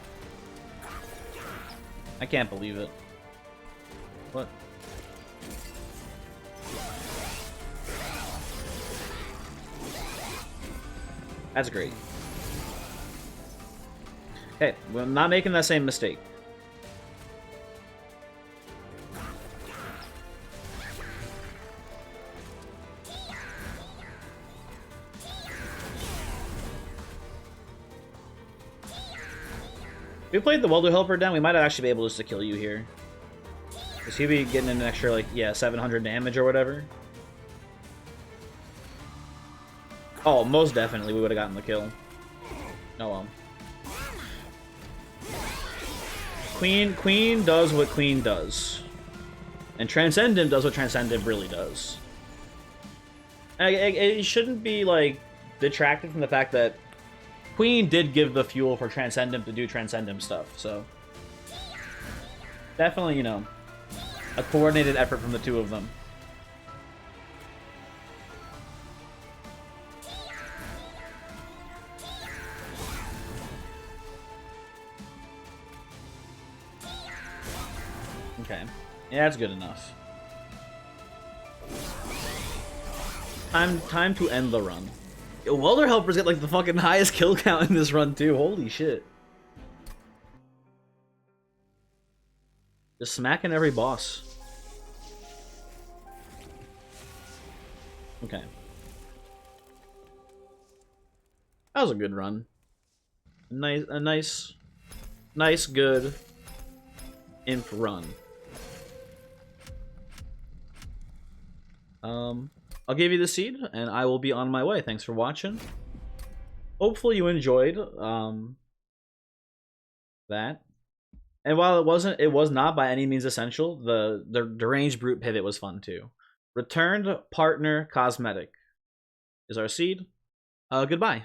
I can't believe it. What? That's great. Okay, we're not making that same mistake. If we played the Welder Helper down, we might actually be able just to kill you here. Because he'd be getting an extra, like, yeah, 700 damage or whatever. Oh, most definitely we would have gotten the kill. Oh well. Queen does what Queen does. And Transcendent does what Transcendent really does. It shouldn't be, like, detracted from the fact that Queen did give the fuel for Transcendent to do Transcendent stuff, so... Definitely, you know, a coordinated effort from the two of them. Okay. Yeah, that's good enough. Time to end the run. Yo, Welder Helpers get like the fucking highest kill count in this run too. Holy shit. Just smacking every boss. Okay. That was a good run. A nice, good imp run. I'll give you the seed, and I will be on my way. Thanks for watching. Hopefully you enjoyed that. And while it was not by any means essential, the deranged brute pivot was fun too. Returned partner cosmetic is our seed. Goodbye.